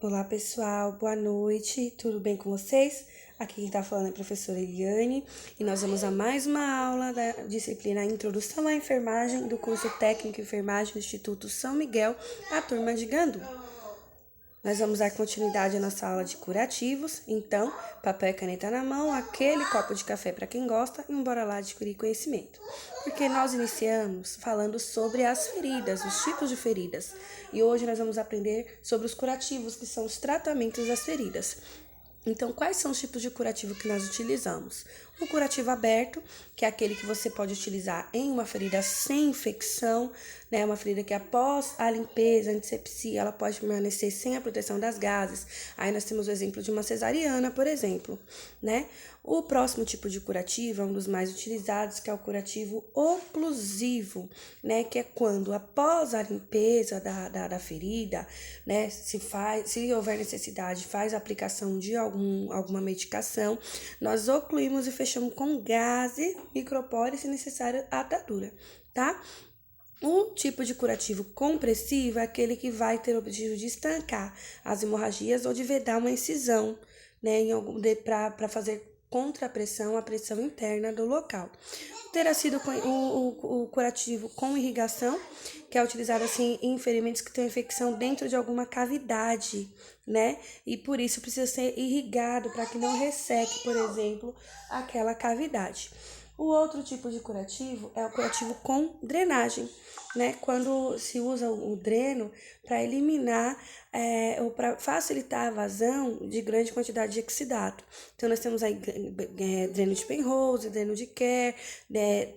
Olá pessoal, boa noite, tudo bem com vocês? Aqui quem está falando é a professora Eliane e nós vamos a mais uma aula da disciplina Introdução à Enfermagem do curso Técnico em Enfermagem do Instituto São Miguel, a turma de Gandu. Nós vamos dar continuidade à nossa aula de curativos, então, papel e caneta na mão, aquele copo de café para quem gosta e bora lá adquirir conhecimento. Porque nós iniciamos falando sobre as feridas, os tipos de feridas. E hoje nós vamos aprender sobre os curativos, que são os tratamentos das feridas. Então, quais são os tipos de curativo que nós utilizamos? O curativo aberto, que é aquele que você pode utilizar em uma ferida sem infecção, né? Uma ferida que após a limpeza, a antisepsia, ela pode permanecer sem a proteção das gases. Aí nós temos o exemplo de uma cesariana, por exemplo, né? O próximo tipo de curativo é um dos mais utilizados, que é o curativo oclusivo, né? Que é quando após a limpeza da ferida, né? Se houver necessidade, faz a aplicação de alguma medicação, nós ocluímos e fechamos com gaze, micropore, se necessário, a atadura, tá? O tipo de curativo compressivo é aquele que vai ter o objetivo de estancar as hemorragias ou de vedar uma incisão, né? Para fazer contra a pressão interna do local. Terá sido o curativo com irrigação, que é utilizado assim em ferimentos que têm infecção dentro de alguma cavidade, né? E por isso precisa ser irrigado para que não resseque, por exemplo, aquela cavidade. O outro tipo de curativo é o curativo com drenagem, né? Quando se usa o dreno para eliminar ou para facilitar a vazão de grande quantidade de exudato. Então, nós temos aí dreno de Penrose, dreno de Kerr,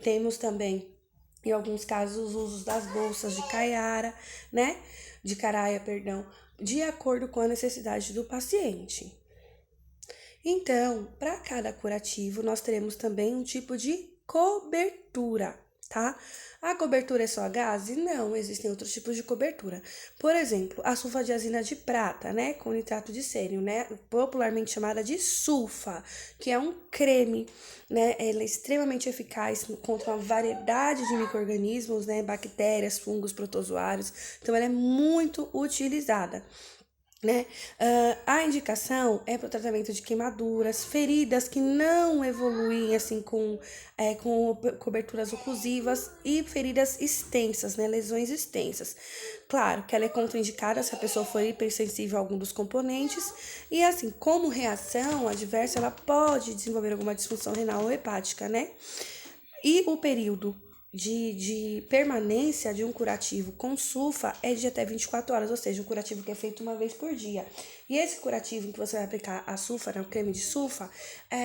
temos também, em alguns casos, os usos das bolsas de Caiara, né? De Caraia, perdão, de acordo com a necessidade do paciente. Então, para cada curativo, nós teremos também um tipo de cobertura, tá? A cobertura é só a gaze? Não, existem outros tipos de cobertura. Por exemplo, a sulfadiazina de prata, né, com nitrato de sêrio, né, popularmente chamada de sulfa, que é um creme, né, ela é extremamente eficaz contra uma variedade de micro-organismos, né, bactérias, fungos, protozoários, então ela é muito utilizada. Né? A indicação é para o tratamento de queimaduras, feridas que não evoluem assim com coberturas oclusivas e feridas extensas, né? Lesões extensas. Claro que ela é contraindicada se a pessoa for hipersensível a algum dos componentes e assim, como reação adversa, ela pode desenvolver alguma disfunção renal ou hepática, né? E o período de permanência de um curativo com sulfa é de até 24 horas, ou seja, um curativo que é feito uma vez por dia. E esse curativo em que você vai aplicar a sulfa, né, o creme de sulfa,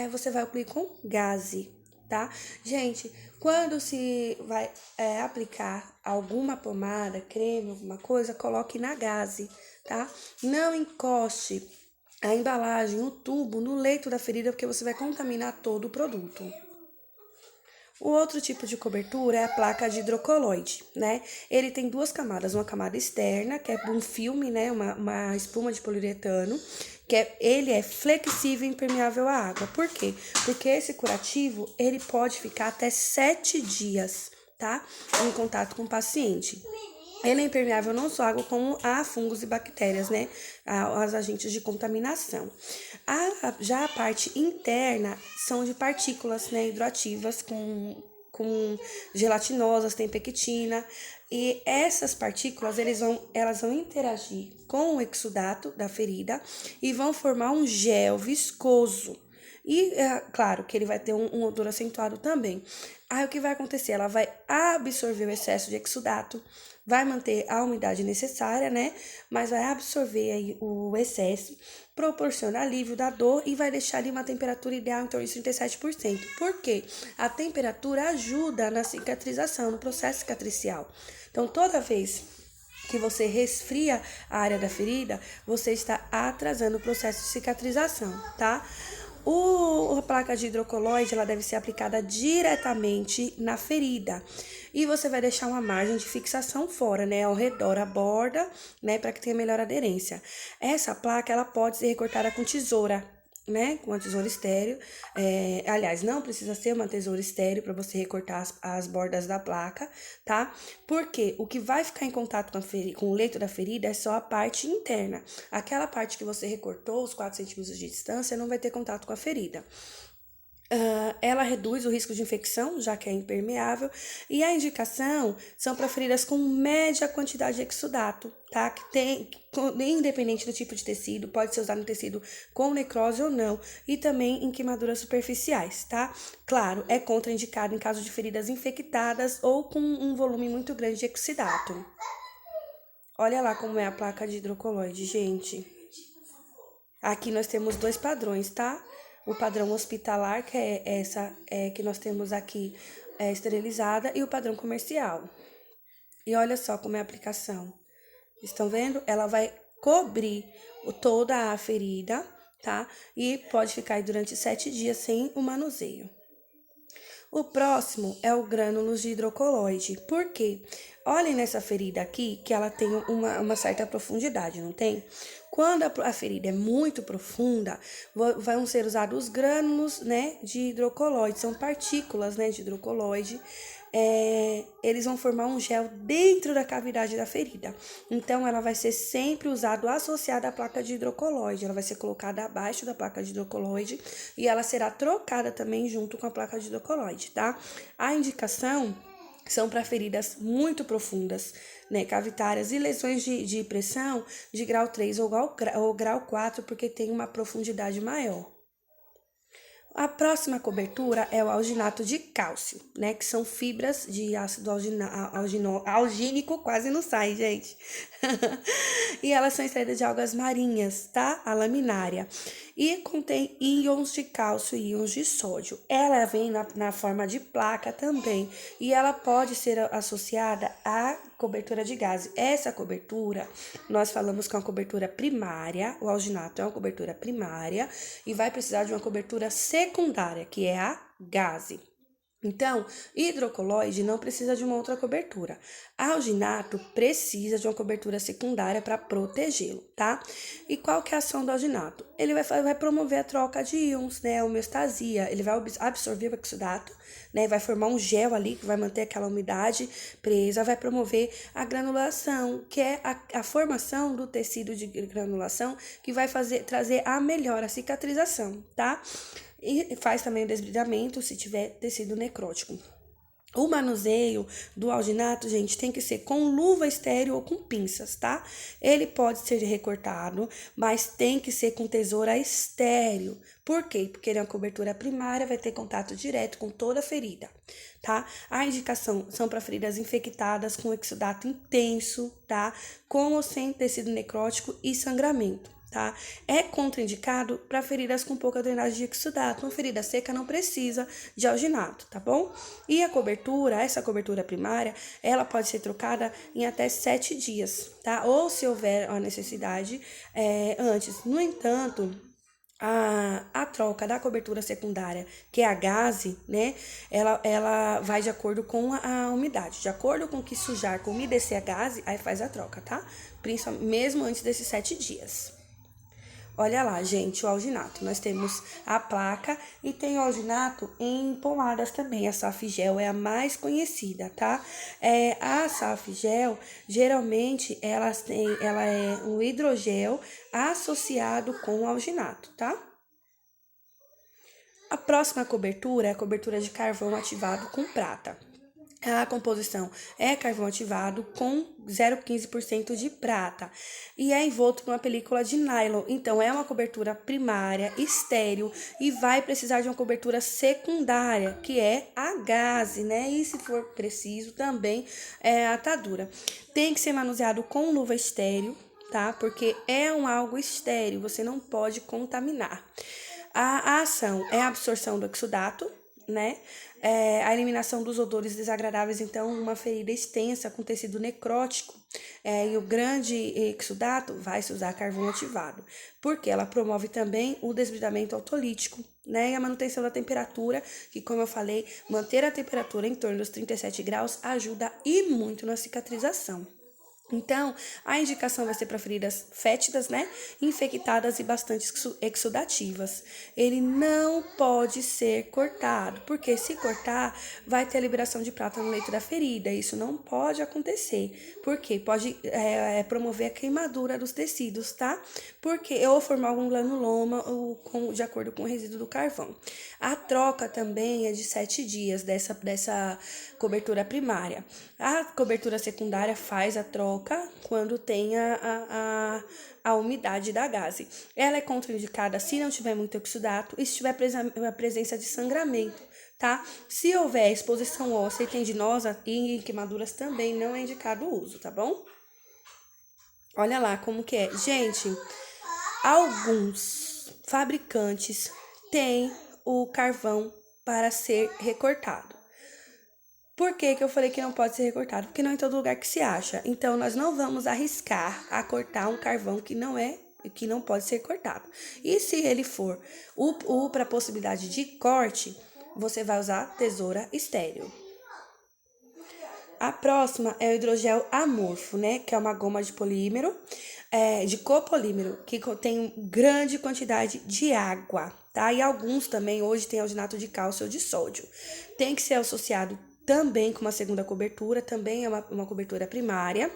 você vai aplicar com gaze, tá? Gente, quando se vai aplicar alguma pomada, creme, alguma coisa, coloque na gaze, tá? Não encoste a embalagem, o tubo no leito da ferida, porque você vai contaminar todo o produto. O outro tipo de cobertura é a placa de hidrocoloide, né? Ele tem duas camadas, uma camada externa, que é um filme, né? Uma espuma de poliuretano, ele é flexível e impermeável à água. Por quê? Porque esse curativo, ele pode ficar até 7 dias, tá? Em contato com o paciente. Ele é impermeável não só à água, como a fungos e bactérias, né? Aos agentes de contaminação. Já a parte interna são de partículas, né, hidroativas com gelatinosas, tem pectina. E essas partículas, elas vão interagir com o exudato da ferida e vão formar um gel viscoso. E, claro, que ele vai ter um odor acentuado também. Aí, o que vai acontecer? Ela vai absorver o excesso de exudato, vai manter a umidade necessária, né? Mas vai absorver aí o excesso, proporciona alívio da dor e vai deixar ali uma temperatura ideal em torno de 37%. Por quê? A temperatura ajuda na cicatrização, no processo cicatricial. Então, toda vez que você resfria a área da ferida, você está atrasando o processo de cicatrização, tá? A placa de hidrocoloide, ela deve ser aplicada diretamente na ferida. E você vai deixar uma margem de fixação fora, né, ao redor, a borda, né, para que tenha melhor aderência. Essa placa, ela pode ser recortada com tesoura, né, com uma tesoura estéreo. Aliás, não precisa ser uma tesoura estéreo para você recortar as bordas da placa, tá? Porque o que vai ficar em contato com o leito da ferida é só a parte interna. Aquela parte que você recortou, os 4 centímetros de distância, não vai ter contato com a ferida. Ela reduz o risco de infecção, já que é impermeável, e a indicação são para feridas com média quantidade de exudato, tá? Independente do tipo de tecido, pode ser usado no tecido com necrose ou não, e também em queimaduras superficiais, tá? Claro, é contraindicado em caso de feridas infectadas ou com um volume muito grande de exudato. Olha lá como é a placa de hidrocoloide, gente. Aqui nós temos 2 padrões, tá? O padrão hospitalar, que é essa que nós temos aqui esterilizada, e o padrão comercial. E olha só como é a aplicação. Estão vendo? Ela vai cobrir toda a ferida, tá? E pode ficar aí durante 7 dias sem o manuseio. O próximo é o grânulos de hidrocoloide. Por quê? Olhem nessa ferida aqui que ela tem uma certa profundidade, não tem? Quando a ferida é muito profunda, vão ser usados os grânulos, né, de hidrocoloide. São partículas, né, de hidrocoloide. Eles vão formar um gel dentro da cavidade da ferida. Então, ela vai ser sempre usada associada à placa de hidrocoloide. Ela vai ser colocada abaixo da placa de hidrocoloide e ela será trocada também junto com a placa de hidrocoloide, tá? A indicação são para feridas muito profundas, né, cavitárias e lesões de pressão de grau 3 ou grau 4, porque tem uma profundidade maior. A próxima cobertura é o alginato de cálcio, né? Que são fibras de ácido algínico, quase não sai, gente. E elas são extraídas de algas marinhas, tá? A laminária. E contém íons de cálcio e íons de sódio. Ela vem na forma de placa também. E ela pode ser associada à cobertura de gaze. Essa cobertura, nós falamos que é uma cobertura primária. O alginato é uma cobertura primária. E vai precisar de uma cobertura secundária, que é a gaze. Então, hidrocoloide não precisa de uma outra cobertura. Alginato precisa de uma cobertura secundária para protegê-lo, tá? E qual que é a ação do alginato? Ele vai promover a troca de íons, né? A homeostasia. Ele vai absorver o exudato, né? Vai formar um gel ali que vai manter aquela umidade presa, vai promover a granulação, que é a formação do tecido de granulação que vai trazer a melhor, a cicatrização, tá? E faz também o desbridamento se tiver tecido necrótico. O manuseio do alginato, gente, tem que ser com luva estéreo ou com pinças, tá? Ele pode ser recortado, mas tem que ser com tesoura estéreo. Por quê? Porque ele é uma cobertura primária, vai ter contato direto com toda a ferida, tá? A indicação são para feridas infectadas com exudato intenso, tá? Com ou sem tecido necrótico e sangramento. Tá? É contraindicado para feridas com pouca drenagem de exudato. Uma ferida seca não precisa de alginato, tá bom? E a cobertura, essa cobertura primária, ela pode ser trocada em até 7 dias, tá? Ou se houver a necessidade, antes. No entanto, a troca da cobertura secundária, que é a gaze, né? Ela vai de acordo com a umidade. De acordo com que sujar, com umedecer a gaze, aí faz a troca, tá? Principalmente, mesmo antes desses 7 dias. Olha lá, gente, o alginato. Nós temos a placa e tem o alginato em pomadas também. A Safigel é a mais conhecida, tá? A Safigel, geralmente, ela é um hidrogel associado com o alginato, tá? A próxima cobertura é a cobertura de carvão ativado com prata. A composição é carvão ativado com 0,15% de prata e é envolto por uma película de nylon. Então, é uma cobertura primária, estéril e vai precisar de uma cobertura secundária, que é a gaze, né? E se for preciso, também é a atadura. Tem que ser manuseado com luva estéril, tá? Porque é algo estéril, você não pode contaminar. A ação é a absorção do exudato, né? A eliminação dos odores desagradáveis, então, uma ferida extensa com tecido necrótico e o grande exudato, vai se usar carvão ativado, porque ela promove também o desbridamento autolítico, né? E a manutenção da temperatura, que, como eu falei, manter a temperatura em torno dos 37 graus ajuda e muito na cicatrização. Então, a indicação vai ser para feridas fétidas, né? Infectadas e bastante exudativas. Ele não pode ser cortado, porque se cortar, vai ter a liberação de prata no leito da ferida. Isso não pode acontecer, porque pode promover a queimadura dos tecidos, tá? Porque ou formar algum granuloma de acordo com o resíduo do carvão. A troca também é de 7 dias dessa cobertura primária. A cobertura secundária faz a troca quando tem a umidade da gaze. Ela é contraindicada se não tiver muito exudato e se tiver a presença de sangramento, tá? Se houver exposição óssea e tendinosa e queimaduras também não é indicado o uso, tá bom? Olha lá como que é. Gente, alguns fabricantes têm o carvão para ser recortado. Por que eu falei que não pode ser recortado? Porque não é em todo lugar que se acha. Então, nós não vamos arriscar a cortar um carvão que não pode ser cortado. E se ele for para a possibilidade de corte, você vai usar tesoura estéril. A próxima é o hidrogel amorfo, né? Que é uma goma de polímero, de copolímero, que tem grande quantidade de água, tá? E alguns também hoje tem alginato de cálcio ou de sódio. Tem que ser associado também com uma segunda cobertura, também é uma cobertura primária.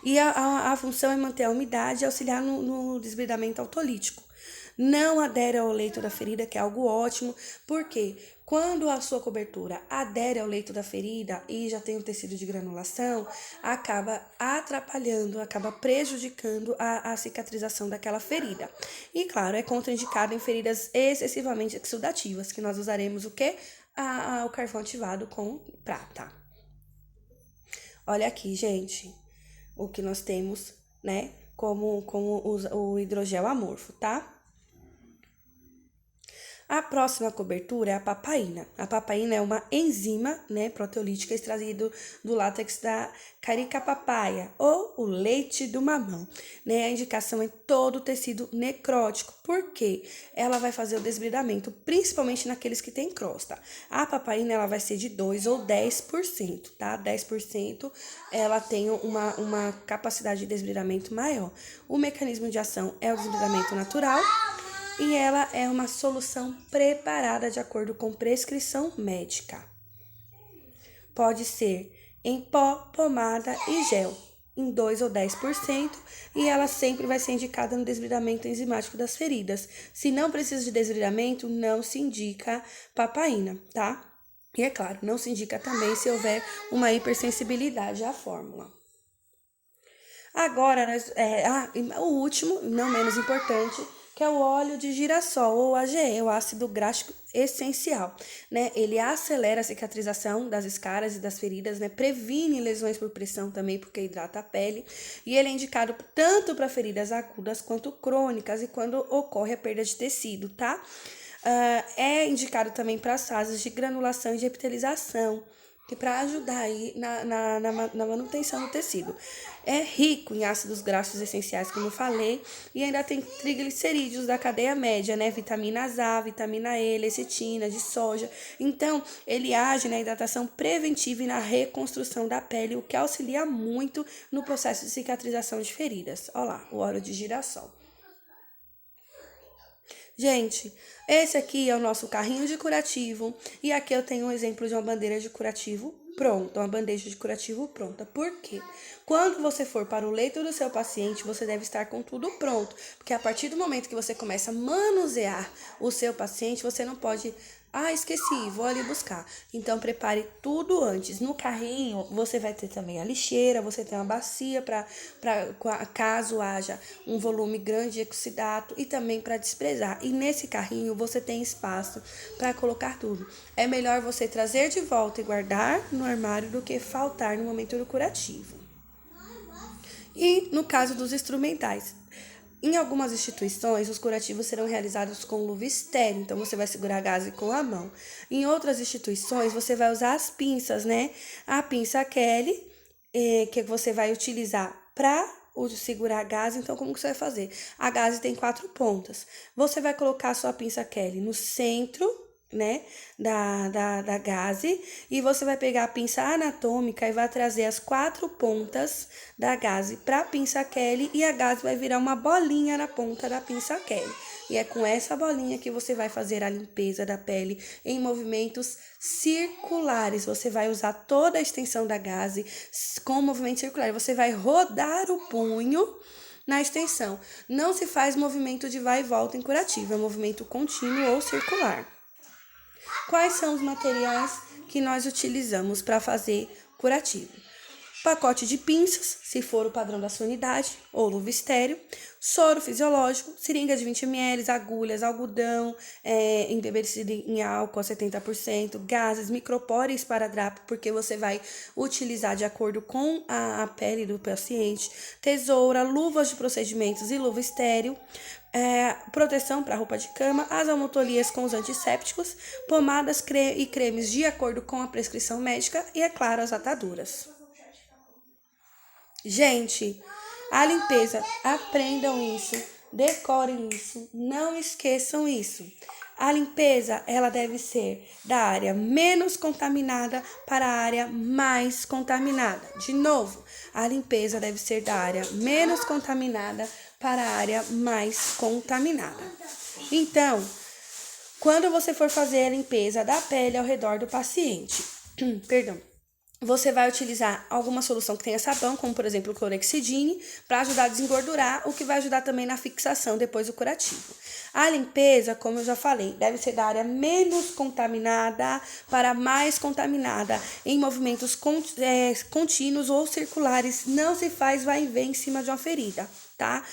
E a função é manter a umidade e auxiliar no desbridamento autolítico. Não adere ao leito da ferida, que é algo ótimo, porque quando a sua cobertura adere ao leito da ferida e já tem um tecido de granulação, acaba atrapalhando, acaba prejudicando a cicatrização daquela ferida. E claro, é contraindicado em feridas excessivamente exudativas, que nós usaremos o quê? O carvão ativado com prata. Olha aqui, gente, o que nós temos, né, como o hidrogel amorfo, tá? A próxima cobertura é a papaína. A papaína é uma enzima, né, proteolítica extraído do látex da carica papaya ou o leite do mamão, né? A indicação é todo o tecido necrótico, porque ela vai fazer o desbridamento, principalmente naqueles que têm crosta. A papaína ela vai ser de 2 ou 10%, tá? 10% ela tem uma capacidade de desbridamento maior. O mecanismo de ação é o desbridamento natural. E ela é uma solução preparada de acordo com prescrição médica. Pode ser em pó, pomada e gel, em 2 ou 10%, e ela sempre vai ser indicada no desbridamento enzimático das feridas. Se não precisa de desbridamento, não se indica papaína, tá? E é claro, não se indica também se houver uma hipersensibilidade à fórmula. Agora, o último, não menos importante, que é o óleo de girassol, ou AGE, o ácido gráfico essencial, né? Ele acelera a cicatrização das escaras e das feridas, né? Previne lesões por pressão também, porque hidrata a pele. E ele é indicado tanto para feridas agudas quanto crônicas e quando ocorre a perda de tecido, tá? É indicado também para as fases de granulação e de epitelização, que para ajudar aí na manutenção do tecido. É rico em ácidos graxos essenciais, como eu falei, e ainda tem triglicerídeos da cadeia média, né? Vitaminas A, vitamina E, lecitina, de soja. Então, ele age na hidratação preventiva e na reconstrução da pele, o que auxilia muito no processo de cicatrização de feridas. Olha lá, o óleo de girassol. Gente, esse aqui é o nosso carrinho de curativo e aqui eu tenho um exemplo de uma bandeira de curativo pronta, uma bandeja de curativo pronta. Por quê? Quando você for para o leito do seu paciente, você deve estar com tudo pronto, porque a partir do momento que você começa a manusear o seu paciente, você não pode... esqueci, vou ali buscar. Então, prepare tudo antes. No carrinho, você vai ter também a lixeira, você tem uma bacia para caso haja um volume grande de exudato e também para desprezar. E nesse carrinho, você tem espaço para colocar tudo. É melhor você trazer de volta e guardar no armário do que faltar no momento do curativo. E no caso dos instrumentais, em algumas instituições, os curativos serão realizados com luva estéril, então você vai segurar a gaze com a mão. Em outras instituições, você vai usar as pinças, né? A pinça Kelly, que você vai utilizar para segurar a gaze. Então, como que você vai fazer? A gaze tem 4 pontas. Você vai colocar a sua pinça Kelly no centro né, da gaze, e você vai pegar a pinça anatômica e vai trazer as 4 pontas da gaze para a pinça Kelly, e a gaze vai virar uma bolinha na ponta da pinça Kelly. E é com essa bolinha que você vai fazer a limpeza da pele em movimentos circulares. Você vai usar toda a extensão da gaze com movimento circular. Você vai rodar o punho na extensão. Não se faz movimento de vai e volta em curativo, é movimento contínuo ou circular. Quais são os materiais que nós utilizamos para fazer curativo? Pacote de pinças, se for o padrão da sua unidade, ou luva estéreo, soro fisiológico, seringa de 20 ml, agulhas, algodão, embebecido em álcool a 70%, gases, micropore e esparadrapo, porque você vai utilizar de acordo com a pele do paciente, tesoura, luvas de procedimentos e luva estéreo, proteção para roupa de cama, as almotolias com os antissépticos, pomadas e cremes de acordo com a prescrição médica e, é claro, as ataduras. Gente, a limpeza, aprendam isso, decorem isso, não esqueçam isso. A limpeza, ela deve ser da área menos contaminada para a área mais contaminada. De novo, a limpeza deve ser da área menos contaminada para a área mais contaminada. Então, quando você for fazer a limpeza da pele ao redor do paciente, você vai utilizar alguma solução que tenha sabão, como por exemplo o clorexidine, para ajudar a desengordurar, o que vai ajudar também na fixação depois do curativo. A limpeza, como eu já falei, deve ser da área menos contaminada para a mais contaminada, em movimentos contínuos ou circulares. Não se faz vai e vem em cima de uma ferida, tá?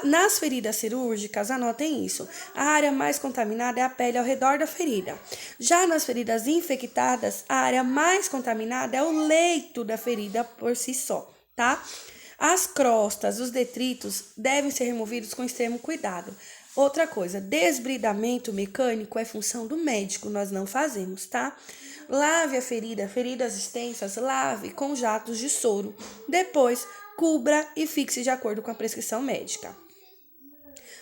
Nas feridas cirúrgicas, anotem isso. A área mais contaminada é a pele ao redor da ferida. Já nas feridas infectadas, a área mais contaminada é o leito da ferida por si só, tá? As crostas, os detritos devem ser removidos com extremo cuidado. Outra coisa, desbridamento mecânico é função do médico, nós não fazemos, tá? Lave a ferida, feridas extensas, lave com jatos de soro. Depois, cubra e fixe de acordo com a prescrição médica.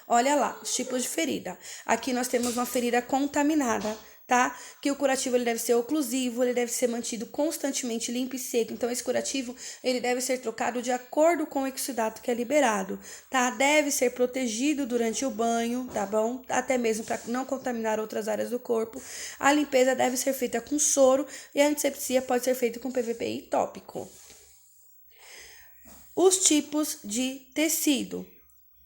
Olha lá, os tipos de ferida. Aqui nós temos uma ferida contaminada, tá? Que o curativo ele deve ser oclusivo, ele deve ser mantido constantemente limpo e seco. Então, esse curativo ele deve ser trocado de acordo com o exudato que é liberado, tá? Deve ser protegido durante o banho, tá bom? Até mesmo para não contaminar outras áreas do corpo. A limpeza deve ser feita com soro e a antisepsia pode ser feita com PVPI tópico. Os tipos de tecido.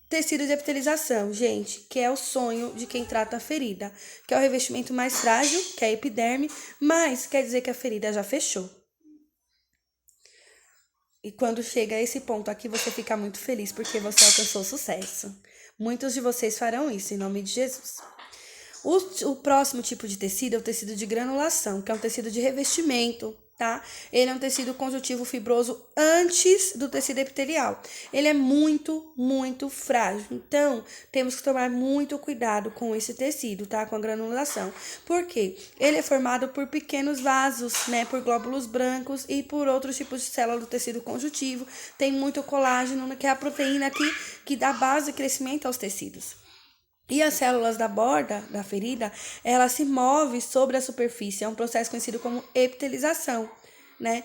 Tecido de epitelização, gente, que é o sonho de quem trata a ferida, que é o revestimento mais frágil, que é a epiderme, mas quer dizer que a ferida já fechou. E quando chega a esse ponto aqui, você fica muito feliz porque você alcançou sucesso. Muitos de vocês farão isso, em nome de Jesus. O próximo tipo de tecido é o tecido de granulação, que é um tecido de revestimento, tá? Ele é um tecido conjuntivo fibroso antes do tecido epitelial. Ele é muito, muito frágil. Então, temos que tomar muito cuidado com esse tecido, tá? Com a granulação. Por quê? Ele é formado por pequenos vasos, né? Por glóbulos brancos e por outros tipos de célula do tecido conjuntivo. Tem muito colágeno, que é a proteína que dá base e crescimento aos tecidos. E as células da borda da ferida, ela se move sobre a superfície. É um processo conhecido como epitelização, né?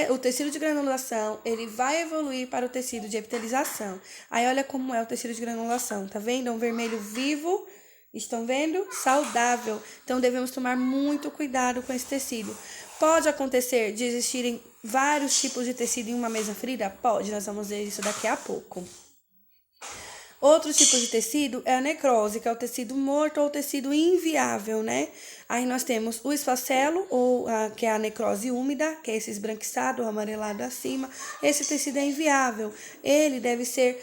O tecido de granulação, ele vai evoluir para o tecido de epitelização. Aí olha como é o tecido de granulação, tá vendo? É um vermelho vivo, estão vendo? Saudável. Então devemos tomar muito cuidado com esse tecido. Pode acontecer de existirem vários tipos de tecido em uma mesma ferida? Pode, nós vamos ver isso daqui a pouco. Outro tipo de tecido é a necrose, que é o tecido morto ou o tecido inviável, né? Aí nós temos o esfacelo, que é a necrose úmida, que é esse esbranquiçado ou amarelado acima. Esse tecido é inviável. Ele deve ser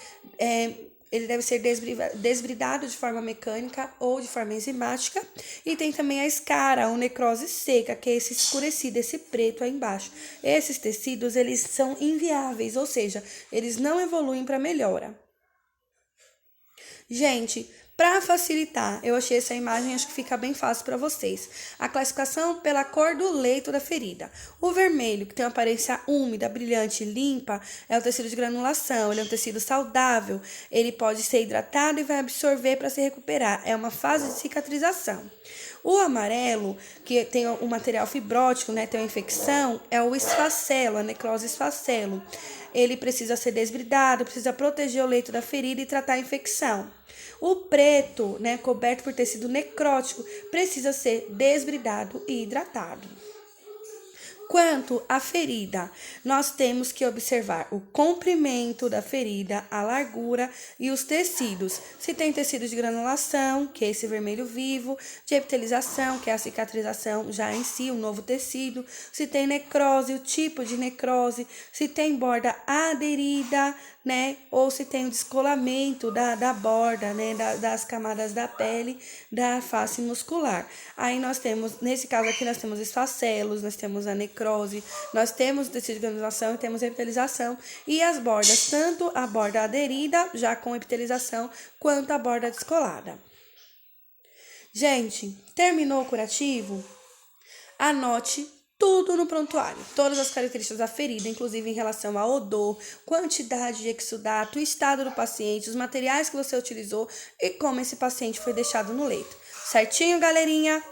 desbridado de forma mecânica ou de forma enzimática. E tem também a escara, ou necrose seca, que é esse escurecido, esse preto aí embaixo. Esses tecidos, eles são inviáveis, ou seja, eles não evoluem para melhora. Gente, para facilitar, eu achei essa imagem, acho que fica bem fácil para vocês. A classificação pela cor do leito da ferida. O vermelho, que tem uma aparência úmida, brilhante e limpa, é o tecido de granulação. Ele é um tecido saudável. Ele pode ser hidratado e vai absorver para se recuperar. É uma fase de cicatrização. O amarelo, que tem o material fibrótico, né, tem uma infecção, é o esfacelo, a necrose esfacelo. Ele precisa ser desbridado, precisa proteger o leito da ferida e tratar a infecção. O preto, né, coberto por tecido necrótico, precisa ser desbridado e hidratado. Quanto à ferida, nós temos que observar o comprimento da ferida, a largura e os tecidos. Se tem tecido de granulação, que é esse vermelho vivo, de epitelização, que é a cicatrização já em si, o novo tecido. Se tem necrose, o tipo de necrose. Se tem borda aderida, né? Ou se tem o descolamento da borda, né? Das camadas da pele, da face muscular. Aí nós temos, nesse caso aqui, nós temos esfacelos, nós temos a necrose, nós temos tecido de granulação e temos epitelização. E as bordas, tanto a borda aderida, já com epitelização, quanto a borda descolada. Gente, terminou o curativo? Anote tudo no prontuário, todas as características da ferida, inclusive em relação ao odor, quantidade de exudato, o estado do paciente, os materiais que você utilizou e como esse paciente foi deixado no leito. Certinho, galerinha?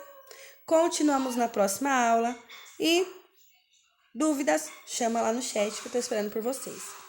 Continuamos na próxima aula e dúvidas, chama lá no chat que eu tô esperando por vocês.